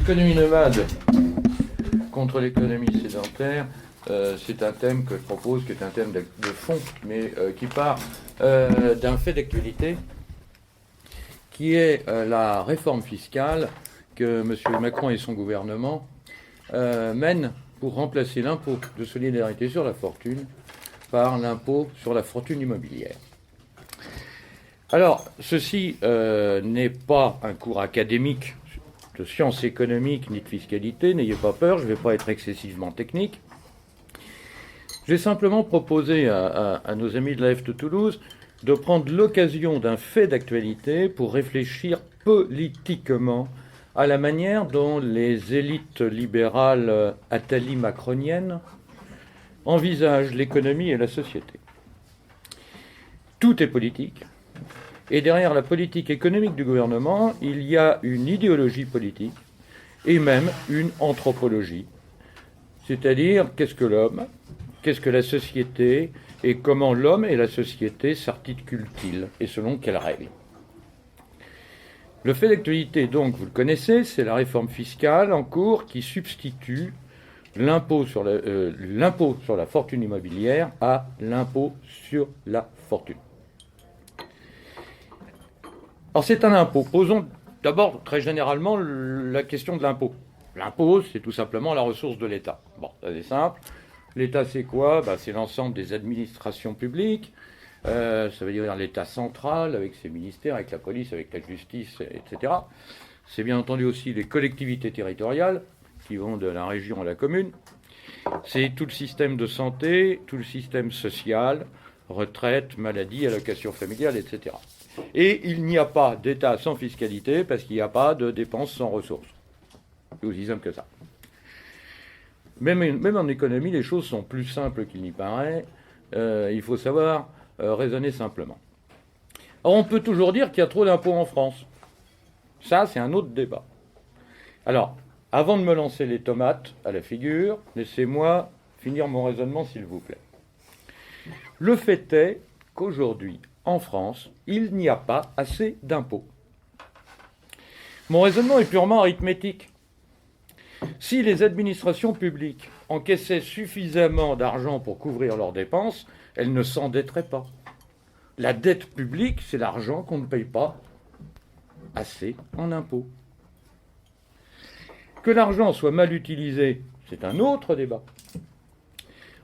L'économie nomade contre l'économie sédentaire, c'est un thème que je propose, qui est un thème de fond, mais qui part d'un fait d'actualité, qui est la réforme fiscale que M. Macron et son gouvernement mènent pour remplacer l'impôt de solidarité sur la fortune par l'impôt sur la fortune immobilière. Alors, ceci n'est pas un cours académique de sciences économiques ni de fiscalité, n'ayez pas peur, je ne vais pas être excessivement technique. J'ai simplement proposé à nos amis de l'AF de Toulouse de prendre l'occasion d'un fait d'actualité pour réfléchir politiquement à la manière dont les élites libérales attali-macroniennes envisagent l'économie et la société. Tout est politique. Et derrière la politique économique du gouvernement, il y a une idéologie politique et même une anthropologie. C'est-à-dire, qu'est-ce que l'homme, qu'est-ce que la société, et comment l'homme et la société s'articulent-ils, et selon quelles règles. Le fait d'actualité, donc, vous le connaissez, c'est la réforme fiscale en cours qui substitue l'impôt sur la fortune immobilière à l'impôt sur la fortune. Alors c'est un impôt. Posons d'abord très généralement la question de l'impôt. L'impôt, c'est tout simplement la ressource de l'État. Bon, ça c'est simple. L'État, c'est quoi ? C'est l'ensemble des administrations publiques. Ça veut dire l'État central, avec ses ministères, avec la police, avec la justice, etc. C'est bien entendu aussi les collectivités territoriales, qui vont de la région à la commune. C'est tout le système de santé, tout le système social, retraite, maladie, allocation familiale, etc. Et il n'y a pas d'État sans fiscalité parce qu'il n'y a pas de dépenses sans ressources. C'est aussi simple que ça. Même en économie, les choses sont plus simples qu'il n'y paraît. Il faut savoir raisonner simplement. Alors, on peut toujours dire qu'il y a trop d'impôts en France. Ça, c'est un autre débat. Alors, avant de me lancer les tomates à la figure, laissez-moi finir mon raisonnement, s'il vous plaît. Le fait est qu'aujourd'hui, en France, il n'y a pas assez d'impôts. Mon raisonnement est purement arithmétique. Si les administrations publiques encaissaient suffisamment d'argent pour couvrir leurs dépenses, elles ne s'endetteraient pas. La dette publique, c'est l'argent qu'on ne paye pas assez en impôts. Que l'argent soit mal utilisé, c'est un autre débat.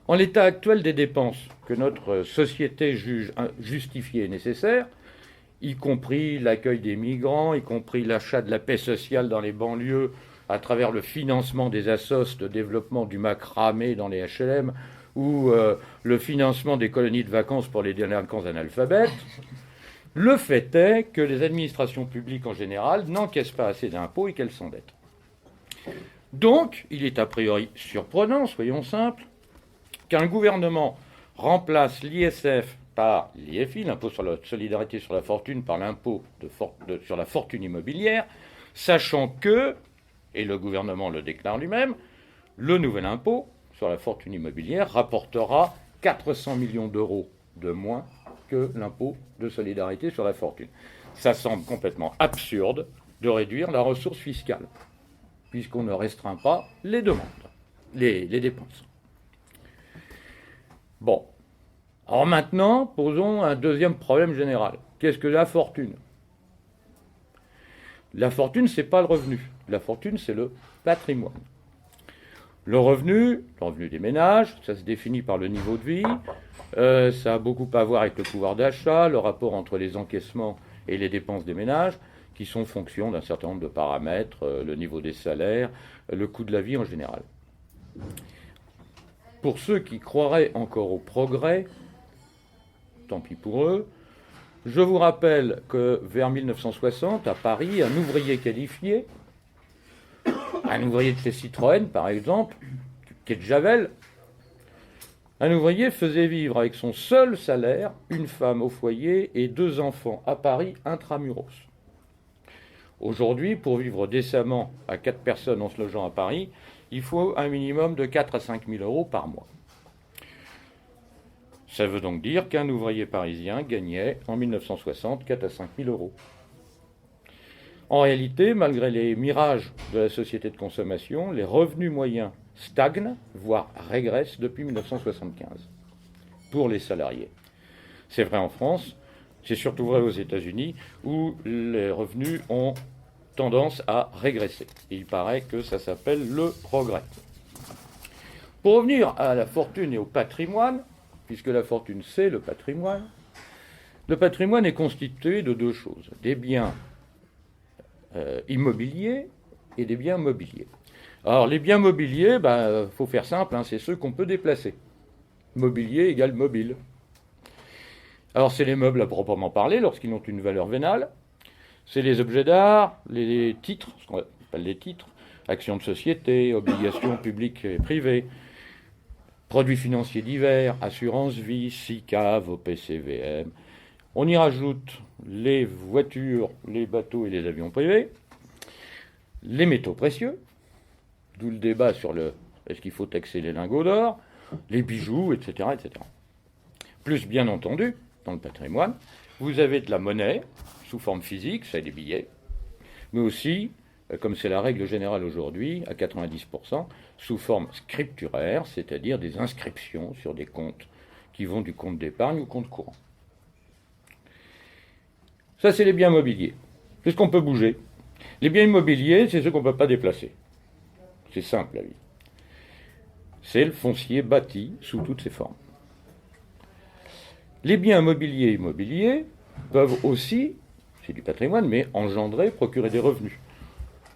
En l'état actuel des dépenses que notre société juge justifiées et nécessaires, y compris l'accueil des migrants, y compris l'achat de la paix sociale dans les banlieues à travers le financement des assos de développement du macramé dans les HLM ou le financement des colonies de vacances pour les délinquants analphabètes, le fait est que les administrations publiques en général n'encaissent pas assez d'impôts et qu'elles s'endettent. Donc, il est a priori surprenant, soyons simples, qu'un gouvernement remplace l'ISF par l'IFI, l'impôt sur la solidarité sur la fortune, par l'impôt sur la fortune immobilière, sachant que, et le gouvernement le déclare lui-même, le nouvel impôt sur la fortune immobilière rapportera 400 millions d'euros de moins que l'impôt de solidarité sur la fortune. Ça semble complètement absurde de réduire la ressource fiscale, puisqu'on ne restreint pas les demandes, les dépenses. Bon. Alors maintenant, posons un deuxième problème général. Qu'est-ce que la fortune ? La fortune, ce n'est pas le revenu. La fortune, c'est le patrimoine. Le revenu des ménages, ça se définit par le niveau de vie. Ça a beaucoup à voir avec le pouvoir d'achat, le rapport entre les encaissements et les dépenses des ménages, qui sont fonction d'un certain nombre de paramètres, le niveau des salaires, le coût de la vie en général. Pour ceux qui croiraient encore au progrès, tant pis pour eux, je vous rappelle que vers 1960, à Paris, un ouvrier qualifié, un ouvrier de chez Citroën par exemple, qui est de Javel, un ouvrier faisait vivre avec son seul salaire une femme au foyer et 2 enfants à Paris intramuros. Aujourd'hui, pour vivre décemment à 4 personnes en se logeant à Paris, il faut un minimum de 4 à 5 000 euros par mois. Ça veut donc dire qu'un ouvrier parisien gagnait en 1960 4 à 5 000 euros. En réalité, malgré les mirages de la société de consommation, les revenus moyens stagnent, voire régressent depuis 1975 pour les salariés. C'est vrai en France, c'est surtout vrai aux États-Unis, où les revenus ont tendance à régresser. Il paraît que ça s'appelle le progrès. Pour revenir à la fortune et au patrimoine, puisque la fortune c'est le patrimoine est constitué de deux choses, des biens immobiliers et des biens mobiliers. Alors les biens mobiliers, faut faire simple, c'est ceux qu'on peut déplacer. Mobilier égale mobile. Alors c'est les meubles à proprement parler, lorsqu'ils ont une valeur vénale. C'est les objets d'art, les titres, ce qu'on appelle les titres, actions de société, obligations publiques et privées, produits financiers divers, assurance vie, SICAV, OPCVM. On y rajoute les voitures, les bateaux et les avions privés, les métaux précieux, d'où le débat sur est-ce qu'il faut taxer les lingots d'or, les bijoux, etc., etc. Plus, bien entendu, dans le patrimoine, vous avez de la monnaie, sous forme physique, c'est des billets, mais aussi, comme c'est la règle générale aujourd'hui, à 90%, sous forme scripturaire, c'est-à-dire des inscriptions sur des comptes qui vont du compte d'épargne au compte courant. Ça, c'est les biens mobiliers. C'est ce qu'on peut bouger. Les biens immobiliers, c'est ceux qu'on ne peut pas déplacer. C'est simple, la vie. C'est le foncier bâti sous toutes ses formes. Les biens mobiliers immobiliers peuvent aussi, c'est du patrimoine, mais engendrer, procurer des revenus.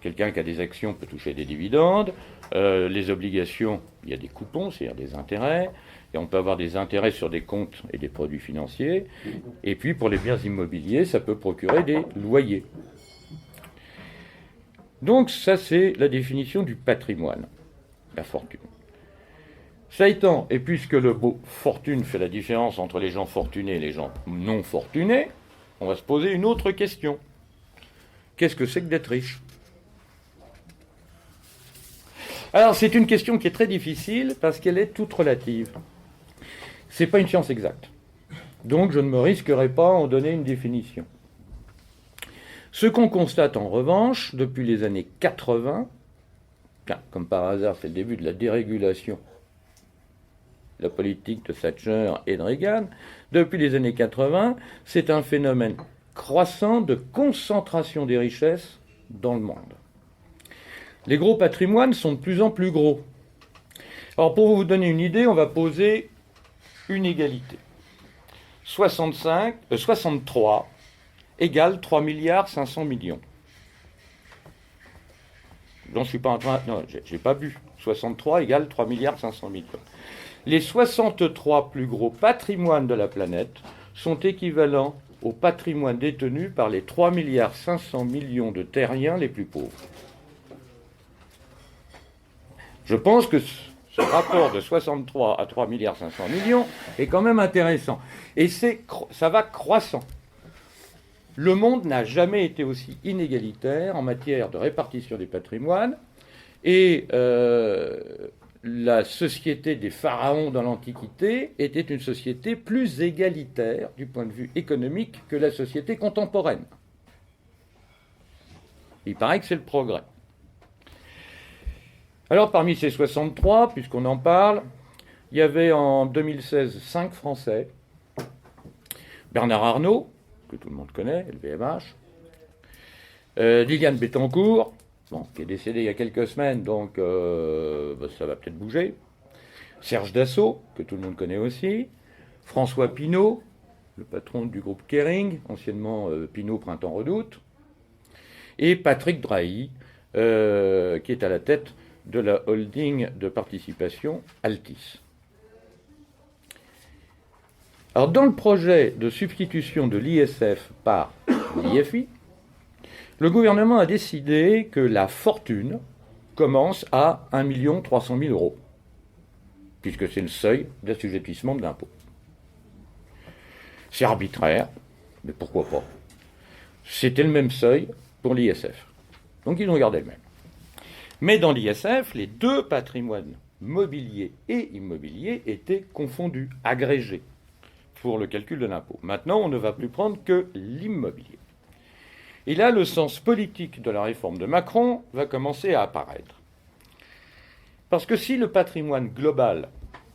Quelqu'un qui a des actions peut toucher des dividendes. Les obligations, il y a des coupons, c'est-à-dire des intérêts. Et on peut avoir des intérêts sur des comptes et des produits financiers. Et puis pour les biens immobiliers, ça peut procurer des loyers. Donc ça, c'est la définition du patrimoine, la fortune. Ça étant, et puisque le mot fortune fait la différence entre les gens fortunés et les gens non fortunés, on va se poser une autre question. Qu'est-ce que c'est que d'être riche ? Alors, c'est une question qui est très difficile parce qu'elle est toute relative. Ce n'est pas une science exacte. Donc, je ne me risquerai pas à en donner une définition. Ce qu'on constate en revanche, depuis les années 80, comme par hasard, c'est le début de la dérégulation de la politique de Thatcher et de Reagan, depuis les années 80, c'est un phénomène croissant de concentration des richesses dans le monde. Les gros patrimoines sont de plus en plus gros. Alors pour vous donner une idée, on va poser une égalité. 63 égale 3 milliards 500 millions. Non, je suis pas en train... Non, j'ai pas bu. 63 égale 3 milliards 500 millions. Les 63 plus gros patrimoines de la planète sont équivalents au patrimoine détenu par les 3 milliards 500 millions de terriens les plus pauvres. Je pense que ce rapport de 63 à 3 milliards 500 millions est quand même intéressant. Et ça va croissant. Le monde n'a jamais été aussi inégalitaire en matière de répartition des patrimoines. Et la société des pharaons dans l'Antiquité était une société plus égalitaire du point de vue économique que la société contemporaine. Il paraît que c'est le progrès. Alors, parmi ces 63, puisqu'on en parle, il y avait en 2016 5 Français. Bernard Arnault, que tout le monde connaît, LVMH. Liliane Bettencourt, qui est décédée il y a quelques semaines, donc ça va peut-être bouger. Serge Dassault, que tout le monde connaît aussi. François Pinault, le patron du groupe Kering, anciennement Pinault Printemps Redoute. Et Patrick Drahi, qui est à la tête de la holding de participation Altis. Alors, dans le projet de substitution de l'ISF par l'IFI, le gouvernement a décidé que la fortune commence à 1 300 000 euros, puisque c'est le seuil d'assujettissement de l'impôt. C'est arbitraire, mais pourquoi pas ? C'était le même seuil pour l'ISF. Donc ils ont gardé le même. Mais dans l'ISF, les deux patrimoines mobilier et immobilier étaient confondus, agrégés, pour le calcul de l'impôt. Maintenant, on ne va plus prendre que l'immobilier. Et là, le sens politique de la réforme de Macron va commencer à apparaître. Parce que si le patrimoine global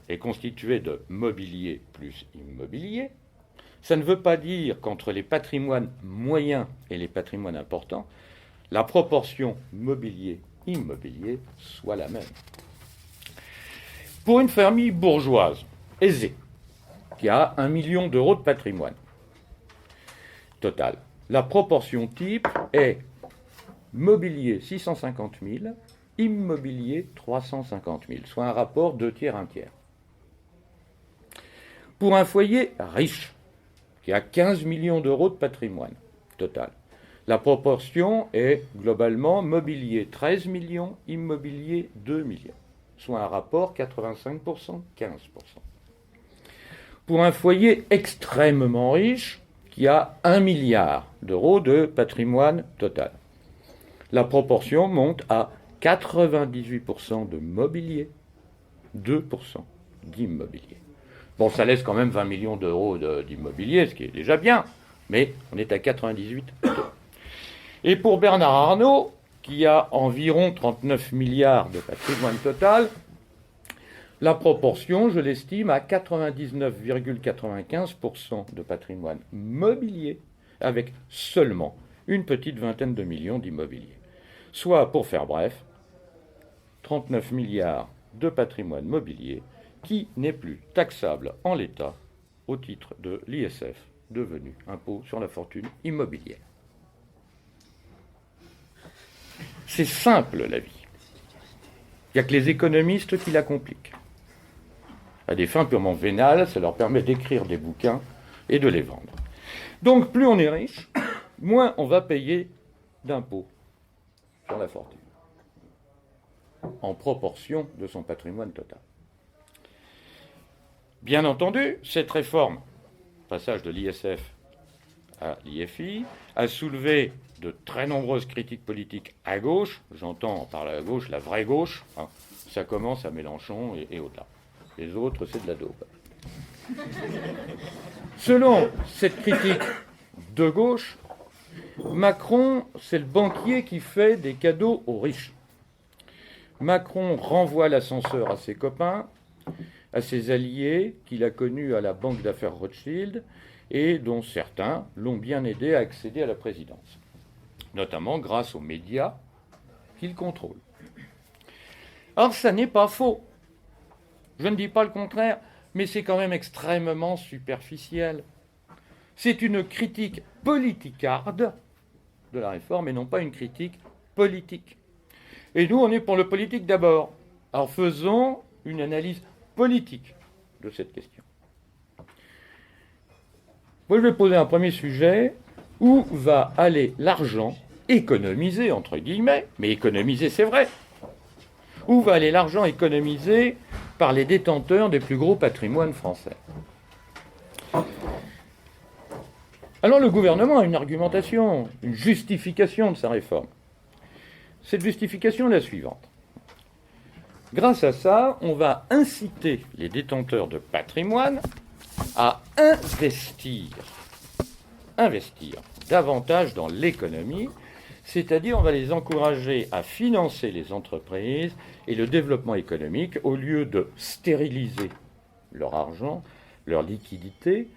est constitué de mobilier plus immobilier, ça ne veut pas dire qu'entre les patrimoines moyens et les patrimoines importants, la proportion mobilier-immobilier soit la même. Pour une famille bourgeoise aisée, qui a 1 million d'euros de patrimoine total, la proportion type est mobilier 650 000, immobilier 350 000, soit un rapport 2 tiers, 1 tiers. Pour un foyer riche, qui a 15 millions d'euros de patrimoine total, la proportion est globalement mobilier 13 millions, immobilier 2 millions, soit un rapport 85%, 15%. Pour un foyer extrêmement riche, qui a 1 milliard d'euros de patrimoine total, la proportion monte à 98% de mobilier, 2% d'immobilier. Bon, ça laisse quand même 20 millions d'euros d'immobilier, ce qui est déjà bien, mais on est à 98%. Et pour Bernard Arnault, qui a environ 39 milliards de patrimoine total, la proportion, je l'estime, à 99,95% de patrimoine mobilier, avec seulement une petite vingtaine de millions d'immobilier. Soit, pour faire bref, 39 milliards de patrimoine mobilier qui n'est plus taxable en l'état au titre de l'ISF, devenu impôt sur la fortune immobilière. C'est simple, la vie. Il n'y a que les économistes qui la compliquent. À des fins purement vénales, ça leur permet d'écrire des bouquins et de les vendre. Donc, plus on est riche, moins on va payer d'impôts sur la fortune, en proportion de son patrimoine total. Bien entendu, cette réforme, passage de l'ISF à l'IFI, a soulevé de très nombreuses critiques politiques à gauche. J'entends par la gauche la vraie gauche. Hein. Ça commence à Mélenchon et au-delà. Les autres, c'est de la daube. Selon cette critique de gauche, Macron, c'est le banquier qui fait des cadeaux aux riches. Macron renvoie l'ascenseur à ses copains, à ses alliés qu'il a connus à la banque d'affaires Rothschild et dont certains l'ont bien aidé à accéder à la présidence, notamment grâce aux médias qu'il contrôle. Or, ça n'est pas faux. Je ne dis pas le contraire, mais c'est quand même extrêmement superficiel. C'est une critique politicarde de la réforme et non pas une critique politique. Et nous, on est pour le politique d'abord. Alors faisons une analyse politique de cette question. Moi, je vais poser un premier sujet. Où va aller l'argent économisé, entre guillemets, mais économisé, c'est vrai. Où va aller l'argent économisé par les détenteurs des plus gros patrimoines français? Alors le gouvernement a une argumentation, une justification de sa réforme. Cette justification est la suivante. Grâce à ça, on va inciter les détenteurs de patrimoine à investir davantage dans l'économie, c'est-à-dire on va les encourager à financer les entreprises et le développement économique au lieu de stériliser leur argent, leur liquidité,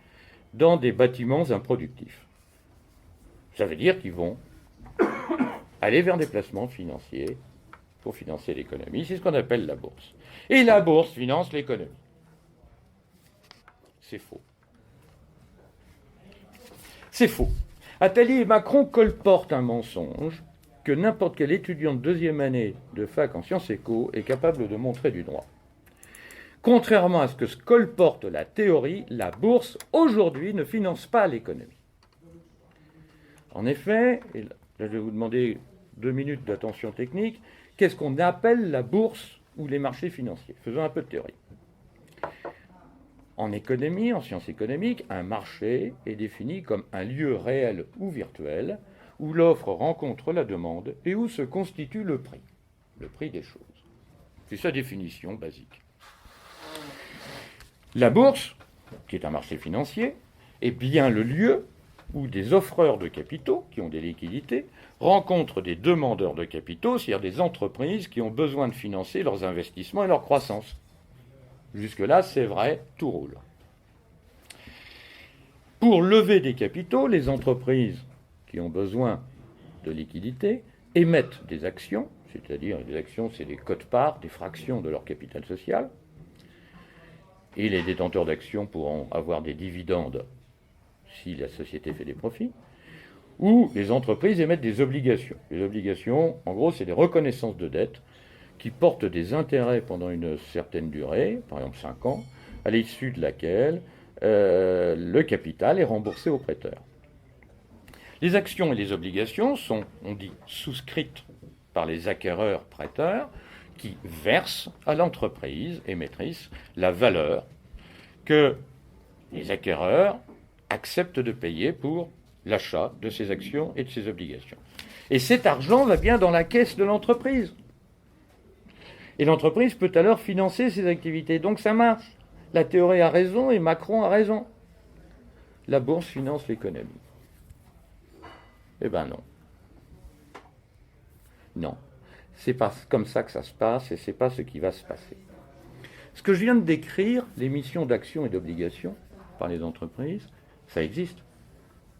dans des bâtiments improductifs. Ça veut dire qu'ils vont aller vers des placements financiers pour financer l'économie. C'est ce qu'on appelle la bourse. Et la bourse finance l'économie. C'est faux. C'est faux. Attali et Macron colportent un mensonge que n'importe quel étudiant de deuxième année de fac en sciences éco est capable de montrer du doigt. Contrairement à ce que colporte la théorie, la bourse, aujourd'hui, ne finance pas l'économie. En effet, et là je vais vous demander 2 minutes d'attention technique, qu'est-ce qu'on appelle la bourse ou les marchés financiers? Faisons un peu de théorie. En économie, en sciences économiques, un marché est défini comme un lieu réel ou virtuel où l'offre rencontre la demande et où se constitue le prix des choses. C'est sa définition basique. La bourse, qui est un marché financier, est bien le lieu où des offreurs de capitaux, qui ont des liquidités, rencontrent des demandeurs de capitaux, c'est-à-dire des entreprises qui ont besoin de financer leurs investissements et leur croissance. Jusque-là, c'est vrai, tout roule. Pour lever des capitaux, les entreprises qui ont besoin de liquidités émettent des actions, c'est-à-dire des actions, c'est des quotes-parts, des fractions de leur capital social, et les détenteurs d'actions pourront avoir des dividendes si la société fait des profits, ou les entreprises émettent des obligations. Les obligations, en gros, c'est des reconnaissances de dette qui portent des intérêts pendant une certaine durée, par exemple 5 ans, à l'issue de laquelle le capital est remboursé au prêteur. Les actions et les obligations sont, on dit, souscrites par les acquéreurs-prêteurs qui versent à l'entreprise émettrice la valeur que les acquéreurs acceptent de payer pour l'achat de ces actions et de ces obligations. Et cet argent va bien dans la caisse de l'entreprise. Et l'entreprise peut alors financer ses activités. Donc ça marche. La théorie a raison et Macron a raison. La bourse finance l'économie. Eh ben non. Non. C'est pas comme ça que ça se passe et c'est pas ce qui va se passer. Ce que je viens de décrire, l'émission d'actions et d'obligations par les entreprises, ça existe.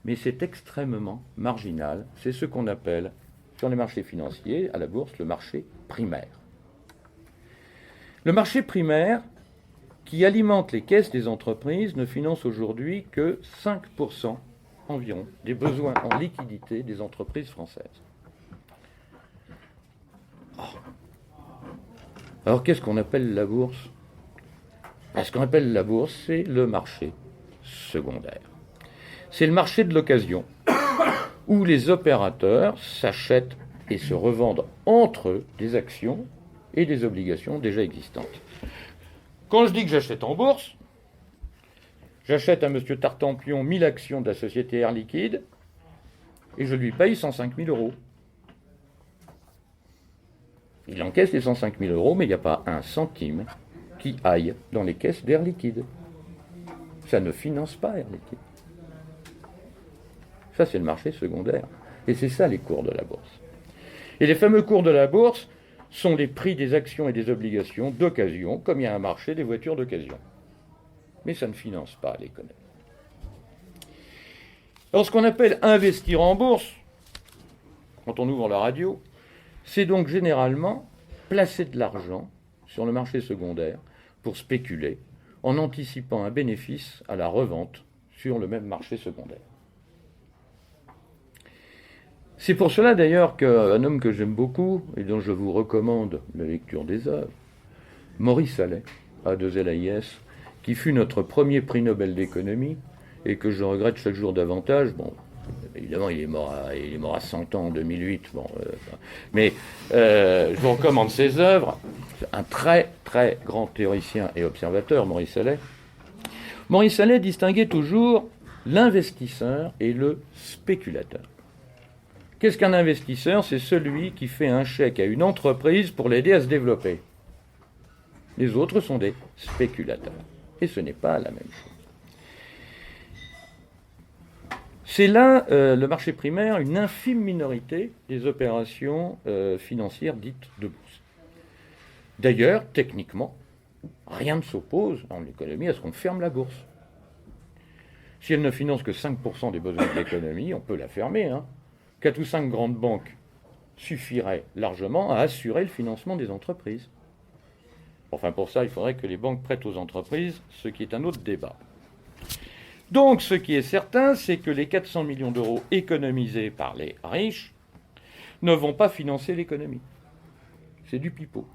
Mais c'est extrêmement marginal. C'est ce qu'on appelle, sur les marchés financiers, à la bourse, le marché primaire. Le marché primaire, qui alimente les caisses des entreprises, ne finance aujourd'hui que 5% environ des besoins en liquidité des entreprises françaises. Alors qu'est-ce qu'on appelle la bourse ? Ce qu'on appelle la bourse, c'est le marché secondaire. C'est le marché de l'occasion, où les opérateurs s'achètent et se revendent entre eux des actions et des obligations déjà existantes. Quand je dis que j'achète en bourse, j'achète à M. Tartampion 1000 actions de la société Air Liquide et je lui paye 105 000 euros. Il encaisse les 105 000 euros, mais il n'y a pas un centime qui aille dans les caisses d'Air Liquide. Ça ne finance pas Air Liquide. Ça, c'est le marché secondaire. Et c'est ça les cours de la bourse. Et les fameux cours de la bourse sont les prix des actions et des obligations d'occasion, comme il y a un marché des voitures d'occasion. Mais ça ne finance pas l'économie. Alors, ce qu'on appelle investir en bourse, quand on ouvre la radio, c'est donc généralement placer de l'argent sur le marché secondaire pour spéculer en anticipant un bénéfice à la revente sur le même marché secondaire. C'est pour cela d'ailleurs qu'un homme que j'aime beaucoup et dont je vous recommande la lecture des œuvres, Maurice Allais, A2LAIS, qui fut notre premier prix Nobel d'économie et que je regrette chaque jour davantage. Bon, évidemment, il est mort à 100 ans en 2008. Mais je vous recommande ses œuvres. C'est un très, très grand théoricien et observateur, Maurice Allais. Maurice Allais distinguait toujours l'investisseur et le spéculateur. Qu'est-ce qu'un investisseur ? C'est celui qui fait un chèque à une entreprise pour l'aider à se développer. Les autres sont des spéculateurs. Et ce n'est pas la même chose. C'est là, le marché primaire, une infime minorité des opérations financières dites de bourse. D'ailleurs, techniquement, rien ne s'oppose en économie à ce qu'on ferme la bourse. Si elle ne finance que 5% des besoins de l'économie, on peut la fermer. 4 ou 5 grandes banques suffiraient largement à assurer le financement des entreprises. Enfin, pour ça, il faudrait que les banques prêtent aux entreprises, ce qui est un autre débat. Donc, ce qui est certain, c'est que les 400 millions d'euros économisés par les riches ne vont pas financer l'économie. C'est du pipeau.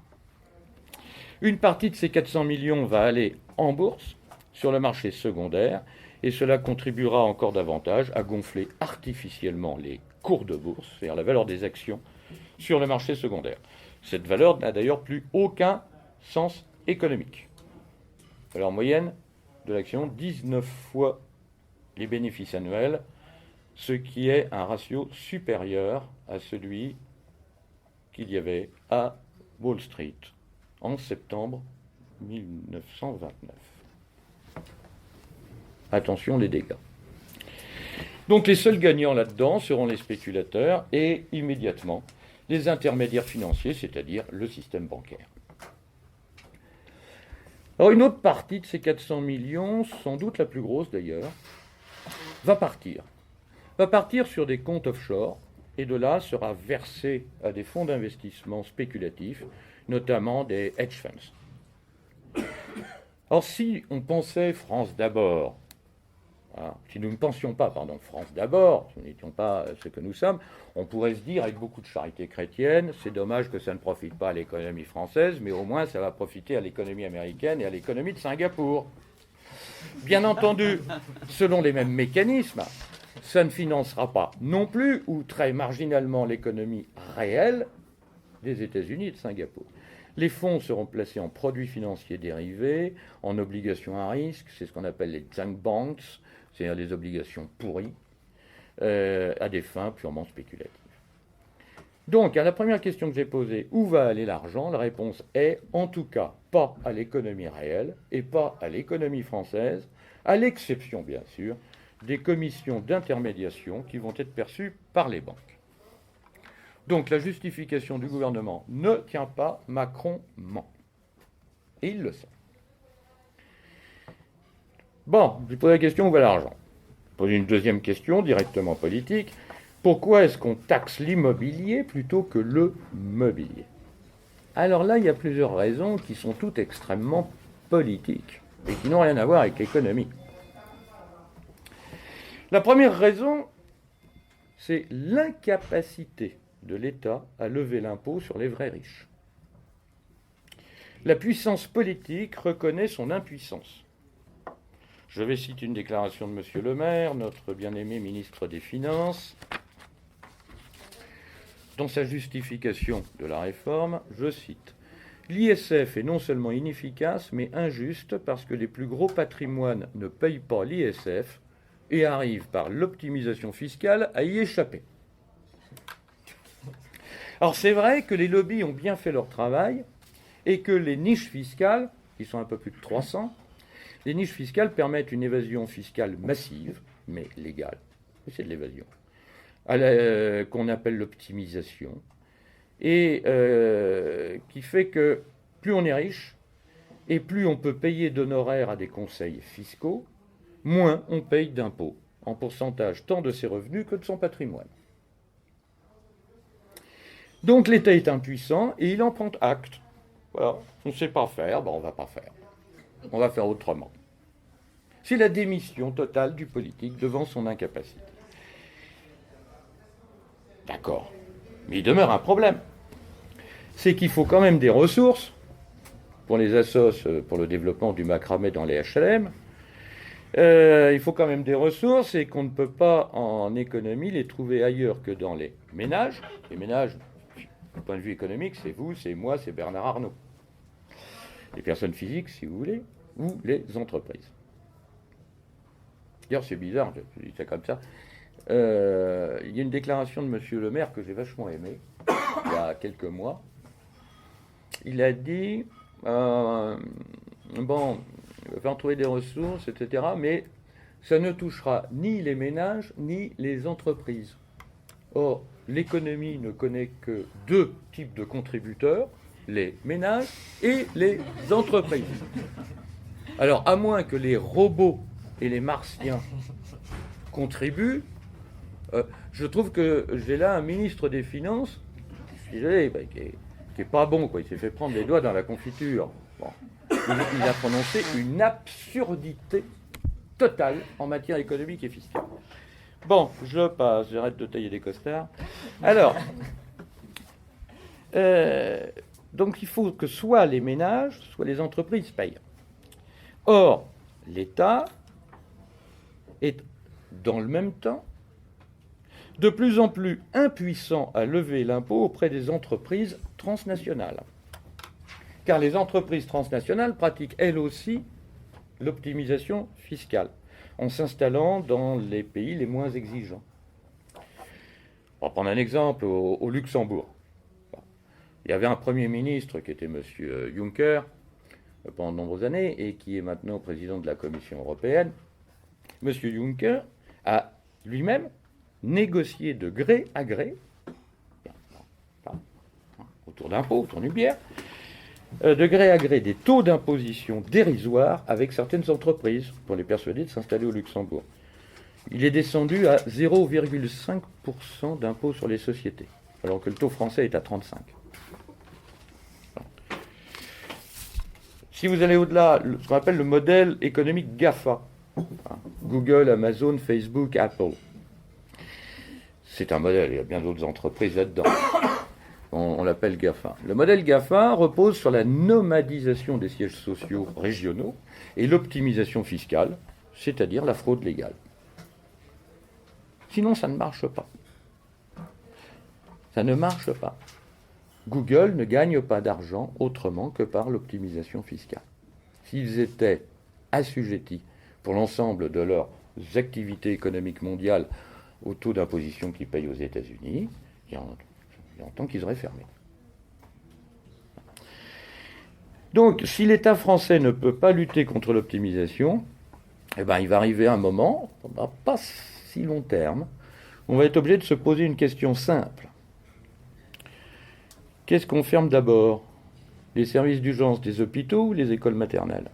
Une partie de ces 400 millions va aller en bourse, sur le marché secondaire, et cela contribuera encore davantage à gonfler artificiellement les cours de bourse, c'est-à-dire la valeur des actions, sur le marché secondaire. Cette valeur n'a d'ailleurs plus aucun sens économique. Valeur moyenne de l'action, 19 fois les bénéfices annuels, ce qui est un ratio supérieur à celui qu'il y avait à Wall Street en septembre 1929. Attention les dégâts. Donc les seuls gagnants là-dedans seront les spéculateurs et immédiatement les intermédiaires financiers, c'est-à-dire le système bancaire. Alors une autre partie de ces 400 millions, sans doute la plus grosse d'ailleurs, va partir. Va partir sur des comptes offshore et de là sera versée à des fonds d'investissement spéculatifs, notamment des hedge funds. Or si on pensait France d'abord, si nous ne pensions pas, France d'abord, si nous n'étions pas ce que nous sommes, on pourrait se dire avec beaucoup de charité chrétienne, c'est dommage que ça ne profite pas à l'économie française, mais au moins ça va profiter à l'économie américaine et à l'économie de Singapour. Bien entendu, selon les mêmes mécanismes, ça ne financera pas non plus, ou très marginalement, l'économie réelle des États-Unis et de Singapour. Les fonds seront placés en produits financiers dérivés, en obligations à risque, c'est ce qu'on appelle les junk bonds, c'est-à-dire des obligations pourries, à des fins purement spéculatives. Donc, à la première question que j'ai posée, où va aller l'argent? La réponse est, en tout cas, pas à l'économie réelle et pas à l'économie française, à l'exception, bien sûr, des commissions d'intermédiation qui vont être perçues par les banques. Donc, la justification du gouvernement ne tient pas, Macron ment. Et il le sait. Bon, je pose la question, où va l'argent? Je pose une deuxième question, directement politique. Pourquoi est-ce qu'on taxe l'immobilier plutôt que le mobilier? Alors là, il y a plusieurs raisons qui sont toutes extrêmement politiques et qui n'ont rien à voir avec l'économie. La première raison, c'est l'incapacité de l'État à lever l'impôt sur les vrais riches. La puissance politique reconnaît son impuissance. Je vais citer une déclaration de M. Le Maire, notre bien-aimé ministre des Finances. Dans sa justification de la réforme, je cite « L'ISF est non seulement inefficace, mais injuste parce que les plus gros patrimoines ne payent pas l'ISF et arrivent par l'optimisation fiscale à y échapper. » Alors c'est vrai que les lobbies ont bien fait leur travail et que les niches fiscales, qui sont un peu plus de 300, les niches fiscales permettent une évasion fiscale massive, mais légale. C'est de l'évasion. Qu'on appelle l'optimisation, et qui fait que plus on est riche, et plus on peut payer d'honoraires à des conseils fiscaux, moins on paye d'impôts, en pourcentage tant de ses revenus que de son patrimoine. Donc l'État est impuissant, et il en prend acte. Voilà, on ne sait pas faire, on ne va pas faire. On va faire autrement. C'est la démission totale du politique devant son incapacité. D'accord. Mais il demeure un problème. C'est qu'il faut quand même des ressources pour les assos, pour le développement du macramé dans les HLM. Il faut quand même des ressources et qu'on ne peut pas en économie les trouver ailleurs que dans les ménages. Les ménages, du point de vue économique, c'est vous, c'est moi, c'est Bernard Arnault. Les personnes physiques, si vous voulez, ou les entreprises. D'ailleurs, c'est bizarre, je dis ça comme ça. Il y a une déclaration de M. Le Maire que j'ai vachement aimée, il y a quelques mois. Il a dit, bon, il va falloir trouver des ressources, etc., mais ça ne touchera ni les ménages, ni les entreprises. Or, l'économie ne connaît que deux types de contributeurs, les ménages et les entreprises. Alors, à moins que les robots et les martiens contribuent, je trouve que j'ai là un ministre des Finances, je suis désolé, qui est pas bon, quoi. Il s'est fait prendre les doigts dans la confiture. Bon. Il a prononcé une absurdité totale en matière économique et fiscale. Bon, je passe, j'arrête de tailler des costards. Alors, donc il faut que soit les ménages, soit les entreprises payent. Or, l'État est, dans le même temps, de plus en plus impuissant à lever l'impôt auprès des entreprises transnationales. Car les entreprises transnationales pratiquent elles aussi l'optimisation fiscale, en s'installant dans les pays les moins exigeants. On va prendre un exemple au Luxembourg. Il y avait un Premier ministre qui était M. Juncker pendant de nombreuses années et qui est maintenant président de la Commission européenne. M. Juncker a lui-même négocier de gré à gré, autour d'impôts, autour d'une bière, de gré à gré des taux d'imposition dérisoires avec certaines entreprises pour les persuader de s'installer au Luxembourg. Il est descendu à 0,5% d'impôt sur les sociétés, alors que le taux français est à 35%. Si vous allez au-delà, ce qu'on appelle le modèle économique GAFA, Google, Amazon, Facebook, Apple, c'est un modèle, il y a bien d'autres entreprises là-dedans. On l'appelle GAFA. Le modèle GAFA repose sur la nomadisation des sièges sociaux régionaux et l'optimisation fiscale, c'est-à-dire la fraude légale. Sinon, ça ne marche pas. Ça ne marche pas. Google ne gagne pas d'argent autrement que par l'optimisation fiscale. S'ils étaient assujettis pour l'ensemble de leurs activités économiques mondiales au taux d'imposition qu'ils payent aux États-Unis, il y a longtemps qu'ils auraient fermé. Donc, si l'État français ne peut pas lutter contre l'optimisation, il va arriver un moment, pas si long terme, on va être obligé de se poser une question simple. Qu'est-ce qu'on ferme d'abord? Les services d'urgence des hôpitaux ou les écoles maternelles?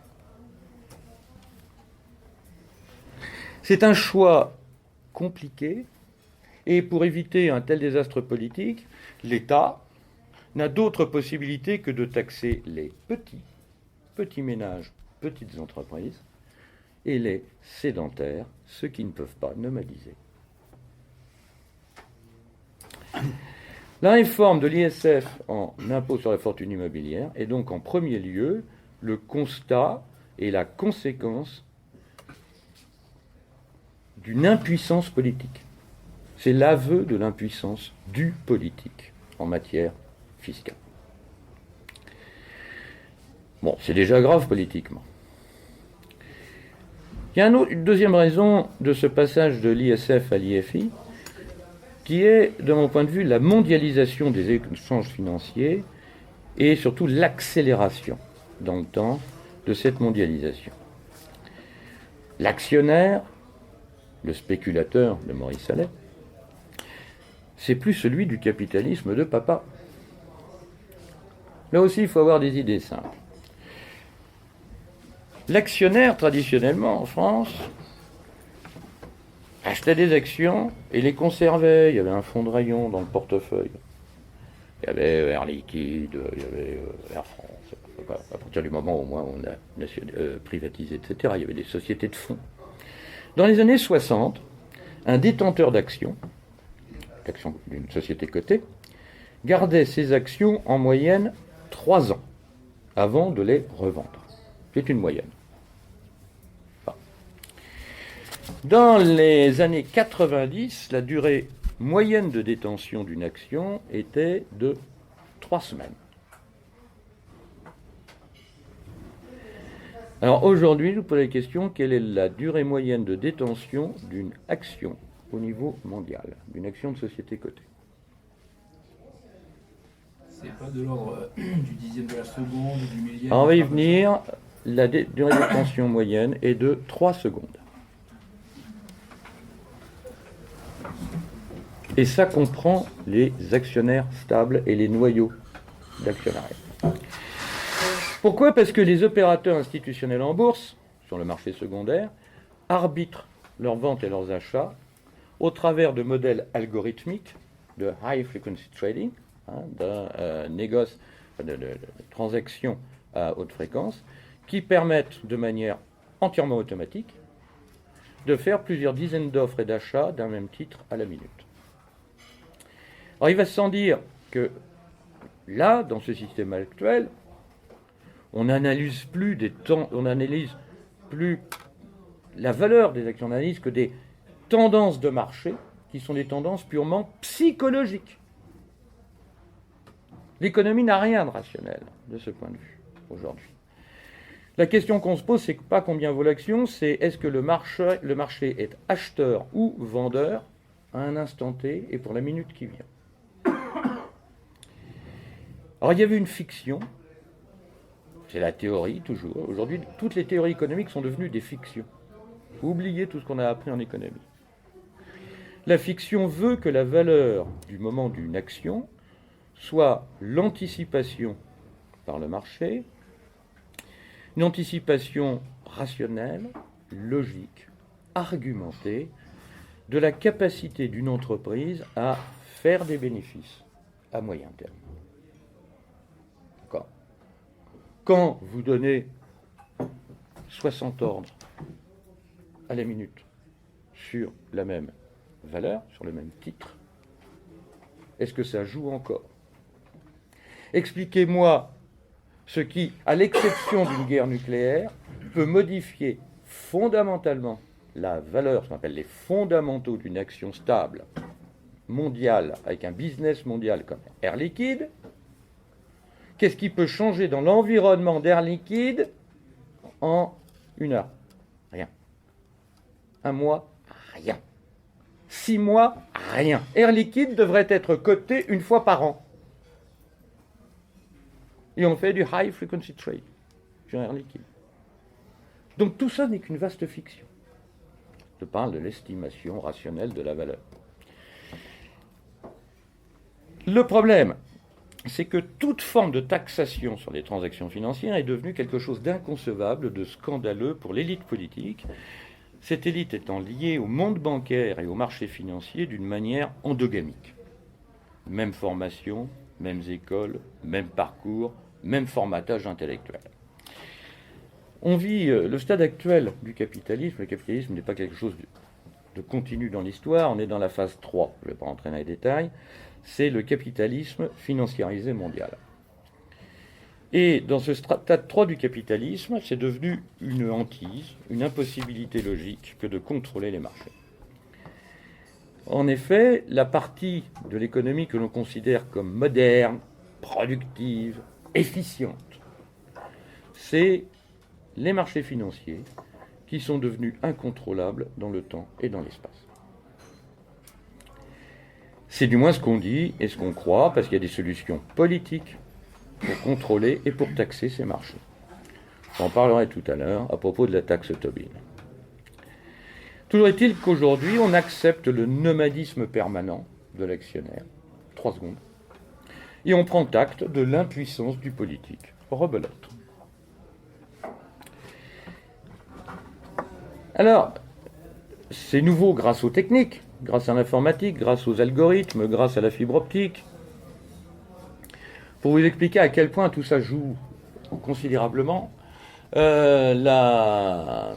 C'est un choix compliqué, et pour éviter un tel désastre politique, l'État n'a d'autre possibilité que de taxer les petits ménages, petites entreprises, et les sédentaires, ceux qui ne peuvent pas nomadiser. La réforme de l'ISF en impôt sur la fortune immobilière est donc en premier lieu le constat et la conséquence d'une impuissance politique. C'est l'aveu de l'impuissance du politique en matière fiscale. Bon, c'est déjà grave politiquement. Il y a une deuxième raison de ce passage de l'ISF à l'IFI, qui est, de mon point de vue, la mondialisation des échanges financiers et surtout l'accélération dans le temps de cette mondialisation. L'actionnaire, le spéculateur de Maurice Allais, c'est plus celui du capitalisme de papa. Là aussi, il faut avoir des idées simples. L'actionnaire, traditionnellement, en France, achetait des actions et les conservait. Il y avait un fonds de rayon dans le portefeuille. Il y avait Air Liquide, il y avait Air France. À partir du moment où on a privatisé, etc., il y avait des sociétés de fonds. Dans les années 60, un détenteur d'actions d'une société cotée, gardait ses actions en moyenne 3 ans avant de les revendre. C'est une moyenne. Dans les années 90, la durée moyenne de détention d'une action était de 3 semaines. Alors aujourd'hui, je vous pose la question, quelle est la durée moyenne de détention d'une action au niveau mondial, d'une action de société cotée? C'est pas de l'ordre du dixième de la seconde, du millième. Alors on va y venir. La durée de détention moyenne est de 3 secondes. Et ça comprend les actionnaires stables et les noyaux d'actionnariat. Pourquoi? Parce que les opérateurs institutionnels en bourse, sur le marché secondaire, arbitrent leurs ventes et leurs achats au travers de modèles algorithmiques de high frequency trading, de négoce, de transactions à haute fréquence, qui permettent de manière entièrement automatique de faire plusieurs dizaines d'offres et d'achats d'un même titre à la minute. Alors il va sans dire que là, dans ce système actuel, on n'analyse plus la valeur des actions, on n'analyse que des tendances de marché qui sont des tendances purement psychologiques. L'économie n'a rien de rationnel de ce point de vue aujourd'hui. La question qu'on se pose, c'est pas combien vaut l'action, c'est est-ce que le marché est acheteur ou vendeur à un instant T et pour la minute qui vient. Alors il y avait une fiction, c'est la théorie toujours. Aujourd'hui, toutes les théories économiques sont devenues des fictions. Oubliez tout ce qu'on a appris en économie. La fiction veut que la valeur du moment d'une action soit l'anticipation par le marché, une anticipation rationnelle, logique, argumentée, de la capacité d'une entreprise à faire des bénéfices à moyen terme. D'accord. Quand vous donnez 60 ordres à la minute sur la même valeur, sur le même titre, est-ce que ça joue encore? Expliquez-moi ce qui, à l'exception d'une guerre nucléaire, peut modifier fondamentalement la valeur, ce qu'on appelle les fondamentaux d'une action stable, mondiale, avec un business mondial comme Air Liquide. Qu'est-ce qui peut changer dans l'environnement d'Air Liquide en 1 heure? Rien. 1 mois? Rien. 6 mois? Rien. Air Liquide devrait être coté 1 fois par an. Et on fait du high frequency trade sur Air Liquide. Donc tout ça n'est qu'une vaste fiction. Je parle de l'estimation rationnelle de la valeur. Le problème, c'est que toute forme de taxation sur les transactions financières est devenue quelque chose d'inconcevable, de scandaleux pour l'élite politique, cette élite étant liée au monde bancaire et au marché financier d'une manière endogamique. Même formation, mêmes écoles, même parcours, même formatage intellectuel. On vit le stade actuel du capitalisme. Le capitalisme n'est pas quelque chose de continu dans l'histoire. On est dans la phase 3. Je ne vais pas rentrer dans les détails. C'est le capitalisme financiarisé mondial. Et dans ce stade 3 du capitalisme, c'est devenu une hantise, une impossibilité logique que de contrôler les marchés. En effet, la partie de l'économie que l'on considère comme moderne, productive, efficiente, c'est les marchés financiers qui sont devenus incontrôlables dans le temps et dans l'espace. C'est du moins ce qu'on dit et ce qu'on croit, parce qu'il y a des solutions politiques pour contrôler et pour taxer ces marchés. J'en parlerai tout à l'heure à propos de la taxe Tobin. Toujours est-il qu'aujourd'hui, on accepte le nomadisme permanent de l'actionnaire, 3 secondes, et on prend acte de l'impuissance du politique. Rebelote. Alors, c'est nouveau grâce aux techniques, grâce à l'informatique, grâce aux algorithmes, grâce à la fibre optique. Pour vous expliquer à quel point tout ça joue considérablement, la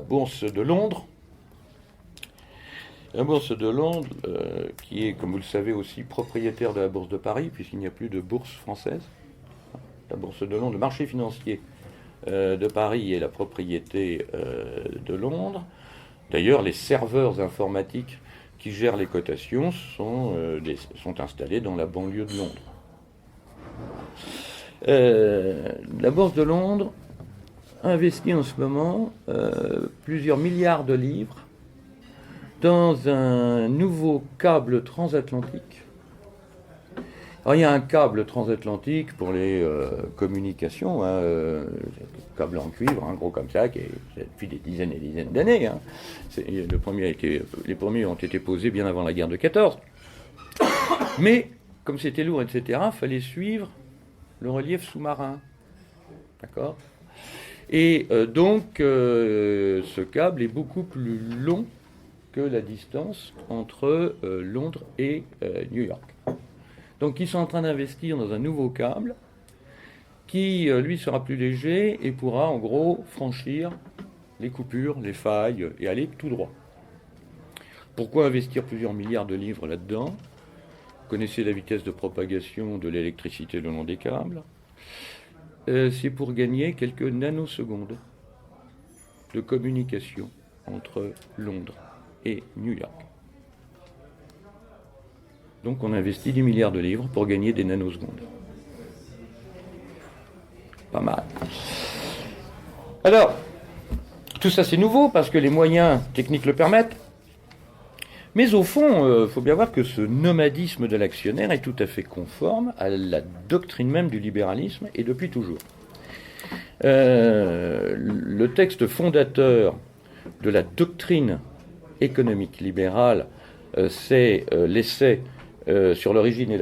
bourse de Londres, qui est, comme vous le savez, aussi propriétaire de la bourse de Paris, puisqu'il n'y a plus de bourse française. La bourse de Londres, le marché financier de Paris est la propriété de Londres. D'ailleurs, les serveurs informatiques qui gèrent les cotations sont installés dans la banlieue de Londres. La bourse de Londres investit en ce moment plusieurs milliards de livres dans un nouveau câble transatlantique. Alors, il y a un câble transatlantique pour les communications, câble en cuivre, gros comme ça, qui est depuis des dizaines et des dizaines d'années. Les premiers ont été posés bien avant la guerre de 14. Mais, comme c'était lourd, etc., il fallait suivre le relief sous-marin. D'accord ? Et donc, ce câble est beaucoup plus long que la distance entre Londres et New York. Donc, ils sont en train d'investir dans un nouveau câble qui, lui, sera plus léger et pourra, en gros, franchir les coupures, les failles et aller tout droit. Pourquoi investir plusieurs milliards de livres là-dedans ? Vous connaissez la vitesse de propagation de l'électricité le long des câbles. C'est pour gagner quelques nanosecondes de communication entre Londres et New York. Donc on investit 10 milliards de livres pour gagner des nanosecondes. Pas mal. Alors, tout ça c'est nouveau parce que les moyens techniques le permettent. Mais au fond, il faut bien voir que ce nomadisme de l'actionnaire est tout à fait conforme à la doctrine même du libéralisme et depuis toujours. Le texte fondateur de la doctrine économique libérale, c'est l'essai sur l'origine et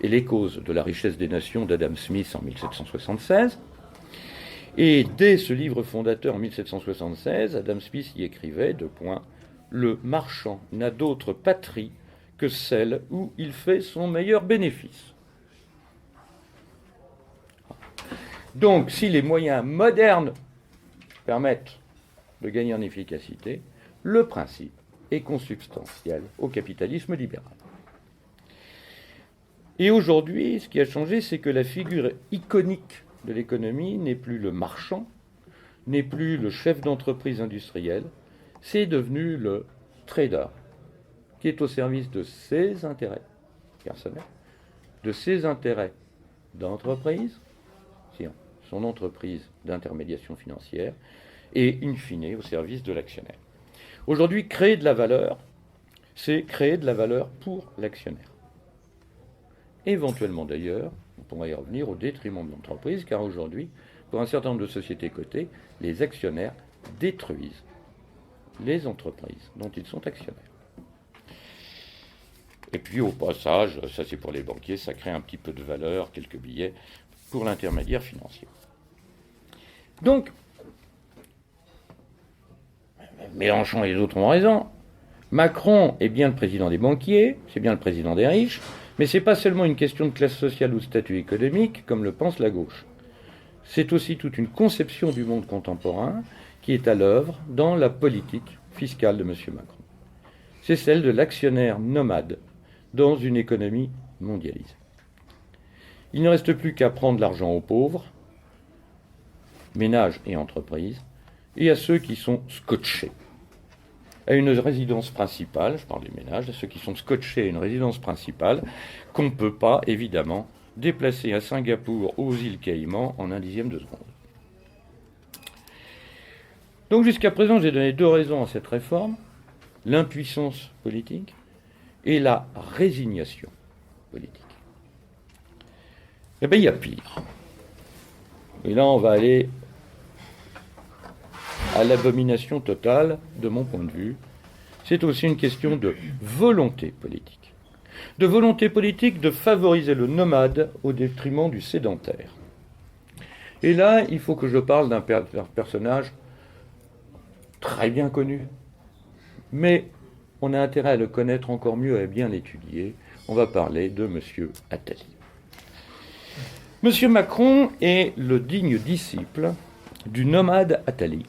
les causes de la richesse des nations d'Adam Smith en 1776. Et dès ce livre fondateur en 1776, Adam Smith y écrivait, le marchand n'a d'autre patrie que celle où il fait son meilleur bénéfice. Donc, si les moyens modernes permettent de gagner en efficacité, le principe est consubstantiel au capitalisme libéral. Et aujourd'hui, ce qui a changé, c'est que la figure iconique de l'économie n'est plus le marchand, n'est plus le chef d'entreprise industrielle, c'est devenu le trader, qui est au service de ses intérêts personnels, de ses intérêts d'entreprise, son entreprise d'intermédiation financière, et in fine au service de l'actionnaire. Aujourd'hui, créer de la valeur, c'est créer de la valeur pour l'actionnaire. Éventuellement d'ailleurs, on pourrait y revenir au détriment de l'entreprise, car aujourd'hui, pour un certain nombre de sociétés cotées, les actionnaires détruisent les entreprises dont ils sont actionnaires. Et puis au passage, ça c'est pour les banquiers, ça crée un petit peu de valeur, quelques billets, pour l'intermédiaire financier. Donc, Mélenchon et les autres ont raison. Macron est bien le président des banquiers, c'est bien le président des riches, mais ce n'est pas seulement une question de classe sociale ou de statut économique, comme le pense la gauche. C'est aussi toute une conception du monde contemporain qui est à l'œuvre dans la politique fiscale de M. Macron. C'est celle de l'actionnaire nomade dans une économie mondialisée. Il ne reste plus qu'à prendre l'argent aux pauvres, ménages et entreprises, et à ceux qui sont scotchés à une résidence principale, je parle des ménages, à ceux qui sont scotchés à une résidence principale, qu'on ne peut pas, évidemment, déplacer à Singapour ou aux îles Caïmans en un dixième de seconde. Donc jusqu'à présent, j'ai donné deux raisons à cette réforme, l'impuissance politique et la résignation politique. Eh bien, il y a pire. Et là, on va aller à l'abomination totale, de mon point de vue. C'est aussi une question de volonté politique. De volonté politique de favoriser le nomade au détriment du sédentaire. Et là, il faut que je parle d'un personnage très bien connu. Mais on a intérêt à le connaître encore mieux et à bien l'étudier. On va parler de M. Attali. M. Macron est le digne disciple du nomade Attali.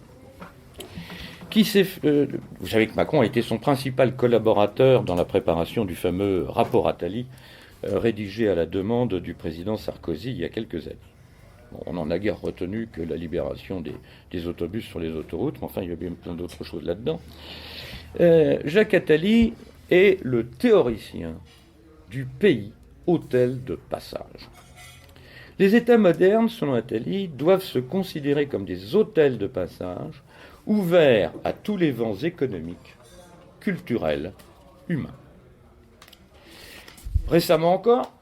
Vous savez que Macron a été son principal collaborateur dans la préparation du fameux rapport Attali, rédigé à la demande du président Sarkozy il y a quelques années. Bon, on n'en a guère retenu que la libération des autobus sur les autoroutes, mais enfin il y a bien plein d'autres choses là-dedans. Jacques Attali est le théoricien du pays hôtel de passage. Les États modernes, selon Attali, doivent se considérer comme des hôtels de passage ouverts à tous les vents économiques, culturels, humains. Récemment encore,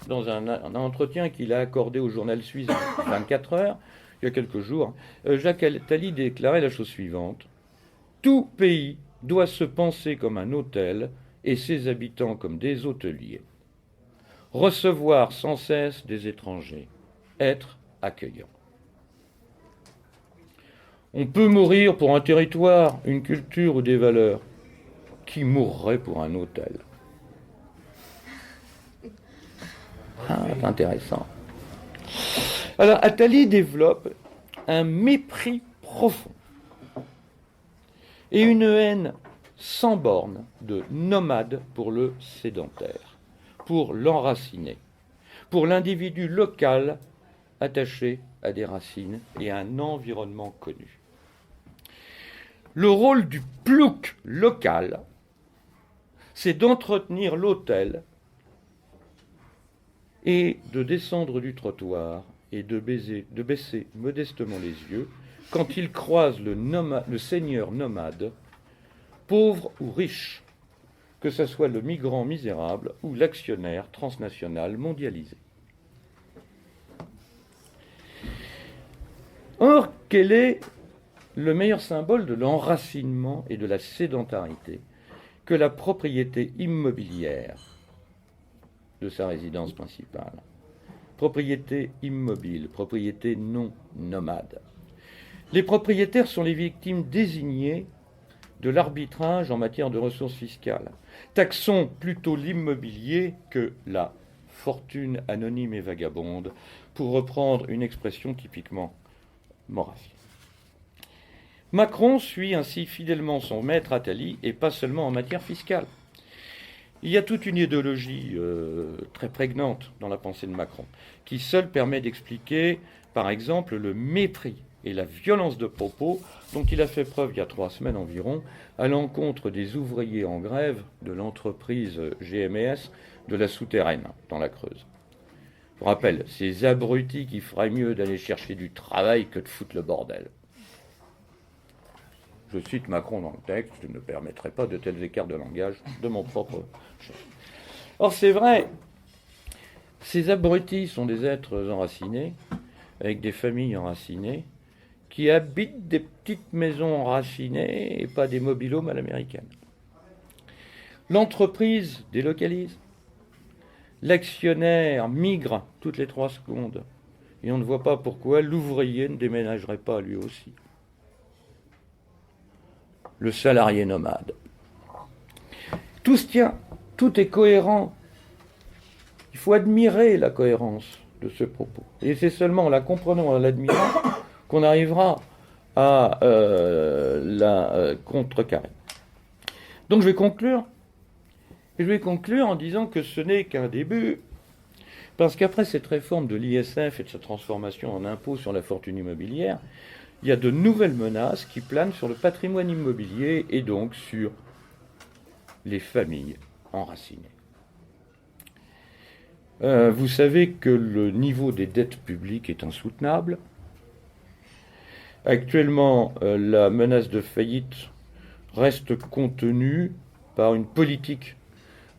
dans un entretien qu'il a accordé au journal suisse 24 heures, il y a quelques jours, Jacques Attali déclarait la chose suivante. « Tout pays doit se penser comme un hôtel et ses habitants comme des hôteliers. Recevoir sans cesse des étrangers, être accueillant. On peut mourir pour un territoire, une culture ou des valeurs. Qui mourrait pour un hôtel ? » C'est intéressant. Alors, Attali développe un mépris profond et une haine sans borne de nomade pour le sédentaire, pour l'enraciné, pour l'individu local attaché à des racines et à un environnement connu. Le rôle du plouc local, c'est d'entretenir l'hôtel et de descendre du trottoir et de baisser modestement les yeux quand il croise le seigneur nomade, pauvre ou riche, que ce soit le migrant misérable ou l'actionnaire transnational mondialisé. Or, quelle est le meilleur symbole de l'enracinement et de la sédentarité que la propriété immobilière de sa résidence principale. Propriété immobile, propriété non nomade. Les propriétaires sont les victimes désignées de l'arbitrage en matière de ressources fiscales. Taxons plutôt l'immobilier que la fortune anonyme et vagabonde, pour reprendre une expression typiquement maurassienne. Macron suit ainsi fidèlement son maître Attali, et pas seulement en matière fiscale. Il y a toute une idéologie très prégnante dans la pensée de Macron, qui seule permet d'expliquer, par exemple, le mépris et la violence de propos dont il a fait preuve il y a 3 semaines environ à l'encontre des ouvriers en grève de l'entreprise GMS de la Souterraine, dans la Creuse. Je vous rappelle, ces abrutis qui feraient mieux d'aller chercher du travail que de foutre le bordel. Je cite Macron dans le texte, je ne permettrai pas de tels écarts de langage de mon propre chef. Or, c'est vrai, ces abrutis sont des êtres enracinés, avec des familles enracinées, qui habitent des petites maisons enracinées et pas des mobil-homes à l'américaine. L'entreprise délocalise. L'actionnaire migre toutes les 3 secondes. Et on ne voit pas pourquoi l'ouvrier ne déménagerait pas lui aussi. Le salarié nomade. Tout se tient, tout est cohérent. Il faut admirer la cohérence de ce propos. Et c'est seulement en la comprenant, en l'admirant, qu'on arrivera à la contrecarrer. Donc je vais conclure. Et je vais conclure en disant que ce n'est qu'un début, parce qu'après cette réforme de l'ISF et de sa transformation en impôt sur la fortune immobilière, il y a de nouvelles menaces qui planent sur le patrimoine immobilier et donc sur les familles enracinées. Vous savez que le niveau des dettes publiques est insoutenable. Actuellement, la menace de faillite reste contenue par une politique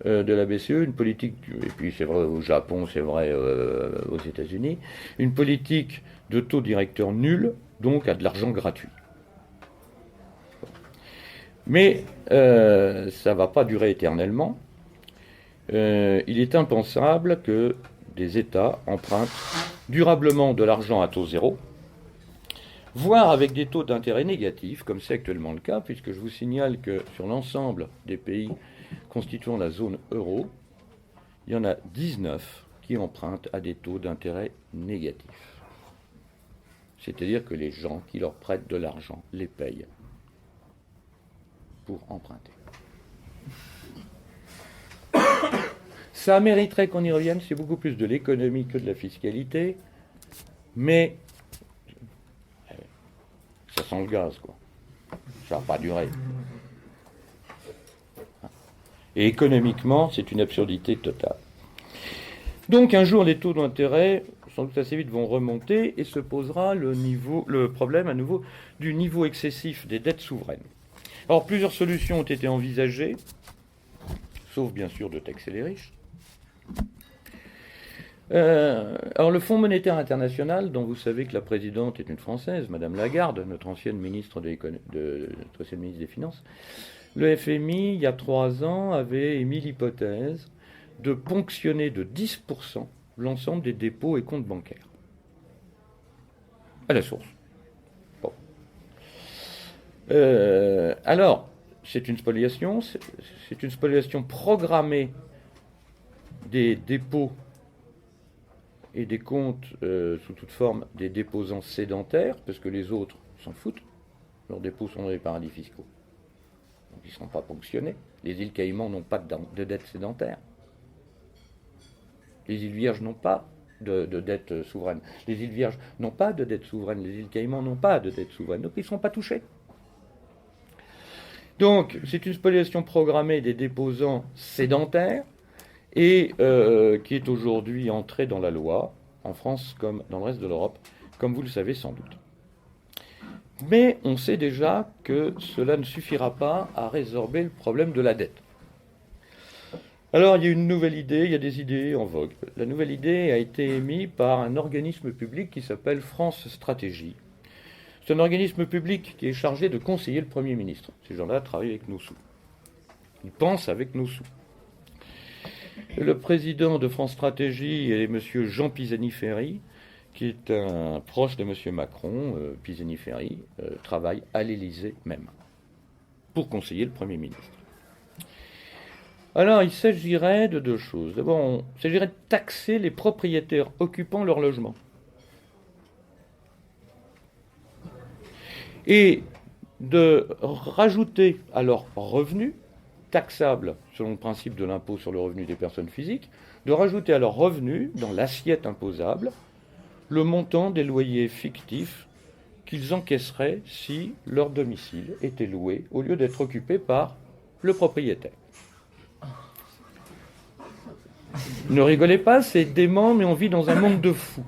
de la BCE, une politique, et puis c'est vrai au Japon, c'est vrai aux États-Unis, une politique de taux directeur nul, donc à de l'argent gratuit. Mais ça ne va pas durer éternellement. Il est impensable que des États empruntent durablement de l'argent à taux zéro, voire avec des taux d'intérêt négatifs, comme c'est actuellement le cas, puisque je vous signale que sur l'ensemble des pays constituant la zone euro, il y en a 19 qui empruntent à des taux d'intérêt négatifs. C'est-à-dire que les gens qui leur prêtent de l'argent les payent pour emprunter. Ça mériterait qu'on y revienne, c'est beaucoup plus de l'économie que de la fiscalité, mais ça sent le gaz, quoi. Ça va pas durer. Et économiquement, c'est une absurdité totale. Donc un jour, les taux d'intérêt, sans doute assez vite, vont remonter et se posera le problème à nouveau du niveau excessif des dettes souveraines. Alors plusieurs solutions ont été envisagées, sauf bien sûr de taxer les riches. Alors le Fonds monétaire international, dont vous savez que la présidente est une Française, Madame Lagarde, notre ancienne ministre des Finances, le FMI, il y a 3 ans, avait émis l'hypothèse de ponctionner de 10% l'ensemble des dépôts et comptes bancaires. À la source. Bon. Alors, c'est une spoliation programmée des dépôts et des comptes sous toute forme des déposants sédentaires, parce que les autres s'en foutent. Leurs dépôts sont dans les paradis fiscaux. Donc ils ne seront pas ponctionnés. Les îles Caïmans n'ont pas de dette sédentaire. Les îles Vierges n'ont pas de dette souveraine. Les îles Vierges n'ont pas de dette souveraine. Les îles Caïmans n'ont pas de dette souveraine. Donc ils ne seront pas touchés. Donc c'est une spoliation programmée des déposants sédentaires et qui est aujourd'hui entrée dans la loi, en France comme dans le reste de l'Europe, comme vous le savez sans doute. Mais on sait déjà que cela ne suffira pas à résorber le problème de la dette. Alors il y a une nouvelle idée, il y a des idées en vogue. La nouvelle idée a été émise par un organisme public qui s'appelle France Stratégie. C'est un organisme public qui est chargé de conseiller le Premier ministre. Ces gens-là travaillent avec nos sous. Ils pensent avec nos sous. Le président de France Stratégie est M. Jean Pisani-Ferry, qui est un proche de M. Macron. Pisani-Ferry travaille à l'Élysée même, pour conseiller le Premier ministre. Alors, il s'agirait de deux choses. D'abord, il s'agirait de taxer les propriétaires occupant leur logement. Et de rajouter à leurs revenus, taxables selon le principe de l'impôt sur le revenu des personnes physiques, de rajouter à leurs revenus, dans l'assiette imposable, le montant des loyers fictifs qu'ils encaisseraient si leur domicile était loué au lieu d'être occupé par le propriétaire. Ne rigolez pas, c'est dément, mais on vit dans un monde de fous.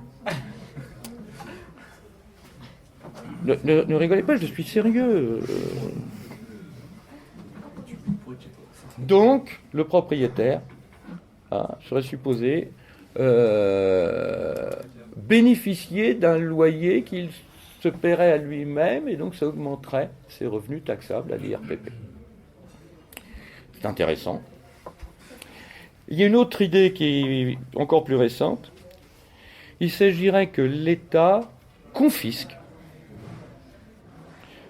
Ne rigolez pas, je suis sérieux. Donc, le propriétaire serait supposé bénéficier d'un loyer qu'il se paierait à lui-même, et donc ça augmenterait ses revenus taxables à l'IRPP. C'est intéressant. Il y a une autre idée qui est encore plus récente. Il s'agirait que l'État confisque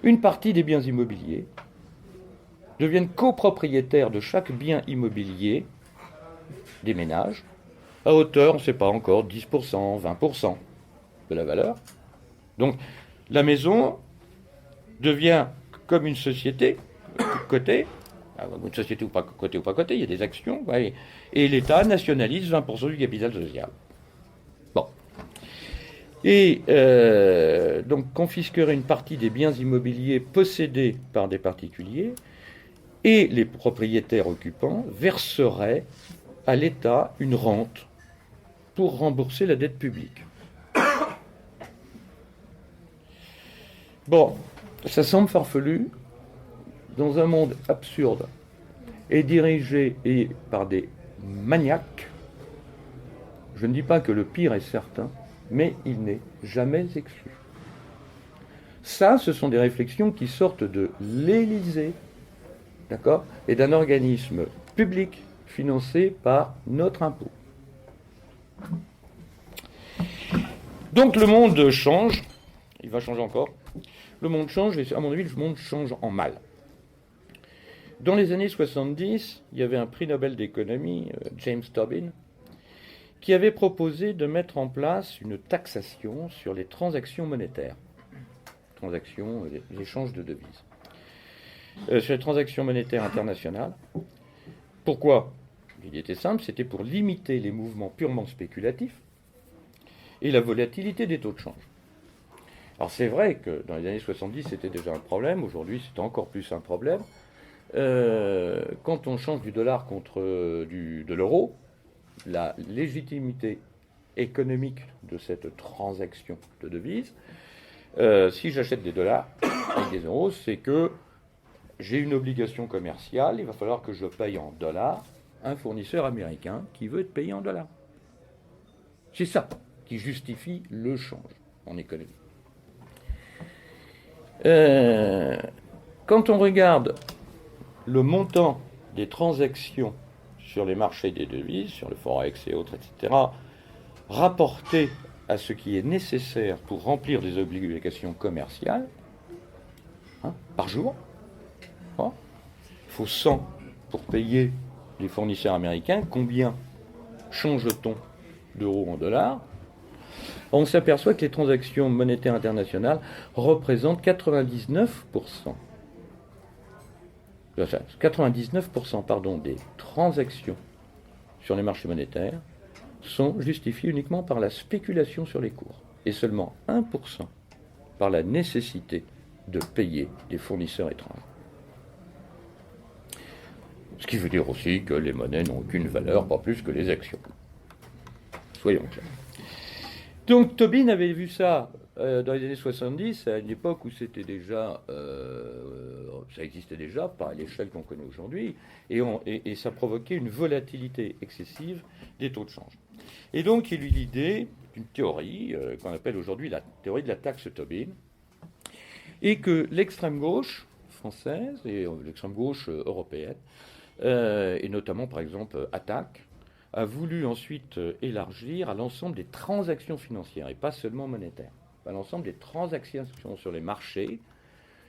une partie des biens immobiliers, devienne copropriétaire de chaque bien immobilier des ménages, à hauteur, on ne sait pas encore, 10%, 20% de la valeur. Donc, la maison devient comme une société cotée, une société ou pas cotée, il y a des actions, et l'État nationalise 20% du capital social. Bon. Et donc confisquerait une partie des biens immobiliers possédés par des particuliers, et les propriétaires occupants verseraient à l'État une rente pour rembourser la dette publique. Bon, ça semble farfelu. Dans un monde absurde et dirigé par des maniaques, je ne dis pas que le pire est certain, mais il n'est jamais exclu. Ça, ce sont des réflexions qui sortent de l'Élysée, d'accord, et d'un organisme public financé par notre impôt. Donc le monde change, il va changer encore. Le monde change, et à mon avis, le monde change en mal. Dans les années 70, il y avait un prix Nobel d'économie, James Tobin, qui avait proposé de mettre en place une taxation sur les transactions monétaires, les échanges de devises, sur les transactions monétaires internationales. Pourquoi ? Il était simple, c'était pour limiter les mouvements purement spéculatifs et la volatilité des taux de change. Alors c'est vrai que dans les années 70, c'était déjà un problème, aujourd'hui c'est encore plus un problème. Quand on change du dollar contre de l'euro, la légitimité économique de cette transaction de devises, si j'achète des dollars avec des euros, c'est que j'ai une obligation commerciale, il va falloir que je paye en dollars un fournisseur américain qui veut être payé en dollars. C'est ça qui justifie le change en économie. Quand on regarde le montant des transactions sur les marchés des devises, sur le Forex et autres, etc., rapporté à ce qui est nécessaire pour remplir des obligations commerciales, par jour, il faut 100 pour payer les fournisseurs américains. Combien change-t-on d'euros en dollars ? On s'aperçoit que les transactions monétaires internationales représentent 99%. 99% des transactions sur les marchés monétaires sont justifiées uniquement par la spéculation sur les cours et seulement 1% par la nécessité de payer des fournisseurs étrangers. Ce qui veut dire aussi que les monnaies n'ont aucune valeur, pas plus que les actions. Soyons clairs. Donc Tobin avait vu ça dans les années 70, à une époque où c'était déjà, ça existait déjà, pas à l'échelle qu'on connaît aujourd'hui, et ça provoquait une volatilité excessive des taux de change. Et donc il eut l'idée d'une théorie qu'on appelle aujourd'hui la théorie de la taxe Tobin, et que l'extrême gauche française et l'extrême gauche européenne, et notamment par exemple Attac, a voulu ensuite élargir à l'ensemble des transactions financières, et pas seulement monétaires, à l'ensemble des transactions sur les marchés,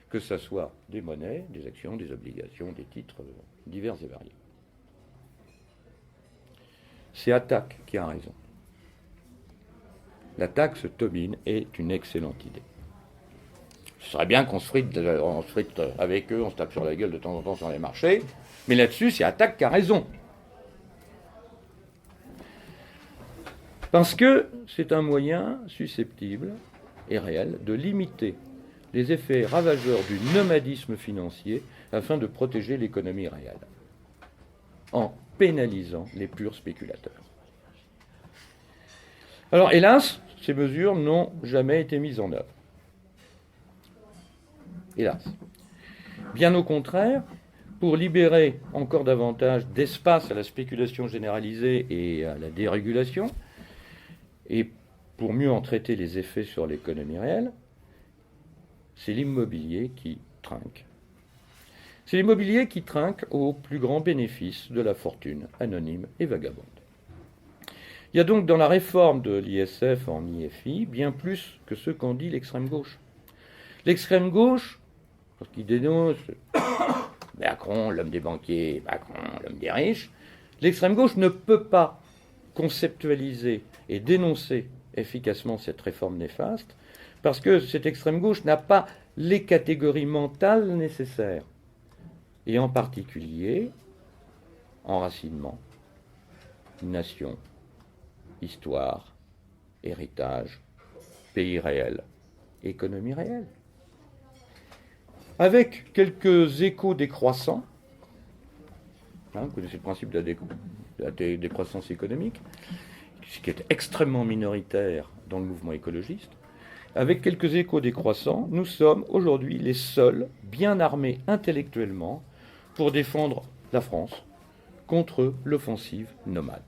que ce soit des monnaies, des actions, des obligations, des titres divers et variés. C'est Attac qui a raison. La taxe Tobin est une excellente idée. Ce serait bien qu'on se frite avec eux, on se tape sur la gueule de temps en temps sur les marchés, mais là-dessus, c'est Attac qui a raison. Parce que c'est un moyen susceptible et réel de limiter les effets ravageurs du nomadisme financier afin de protéger l'économie réelle, en pénalisant les purs spéculateurs. Alors, hélas, ces mesures n'ont jamais été mises en œuvre. Hélas. Bien au contraire, pour libérer encore davantage d'espace à la spéculation généralisée et à la dérégulation, et pour mieux en traiter les effets sur l'économie réelle, c'est l'immobilier qui trinque. C'est l'immobilier qui trinque au plus grand bénéfice de la fortune anonyme et vagabonde. Il y a donc dans la réforme de l'ISF en IFI bien plus que ce qu'en dit l'extrême gauche. L'extrême gauche, parce qu'il dénonce Macron, l'homme des banquiers, Macron, l'homme des riches, l'extrême gauche ne peut pas conceptualiser et dénoncer efficacement cette réforme néfaste, parce que cette extrême gauche n'a pas les catégories mentales nécessaires, et en particulier enracinement, nation, histoire, héritage, pays réel, économie réelle. Avec quelques échos décroissants, vous connaissez le principe de la décroissance économique, ce qui est extrêmement minoritaire dans le mouvement écologiste. Avec quelques échos décroissants, nous sommes aujourd'hui les seuls bien armés intellectuellement pour défendre la France contre l'offensive nomade.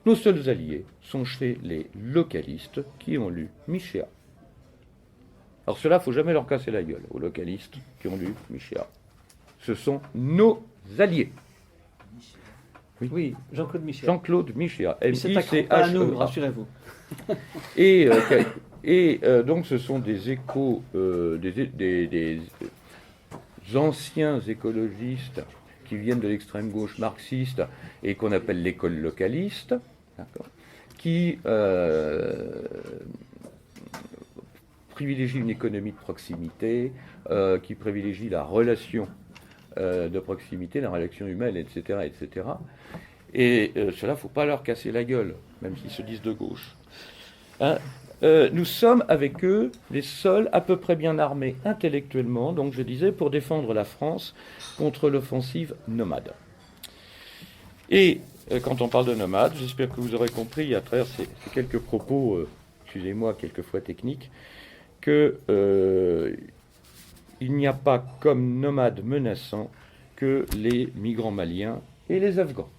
Nos seuls alliés sont chez les localistes qui ont lu Michéa. Alors cela, il ne faut jamais leur casser la gueule aux localistes qui ont lu Michéa. Ce sont nos alliés. Oui, Jean-Claude Michéa. Jean-Claude Michéa. C'est pas à nous, rassurez-vous. Et donc ce sont des échos, des anciens écologistes qui viennent de l'extrême gauche marxiste et qu'on appelle l'école localiste, qui privilégie une économie de proximité, qui privilégie la relation de proximité, la relation humaine, etc. etc. Et cela, il ne faut pas leur casser la gueule, même s'ils se disent de gauche. Nous sommes avec eux les seuls à peu près bien armés intellectuellement, donc je disais, pour défendre la France contre l'offensive nomade. Et quand on parle de nomade, j'espère que vous aurez compris à travers ces quelques propos, excusez-moi, quelquefois techniques, qu'il n'y a pas comme nomades menaçants que les migrants maliens et les Afghans.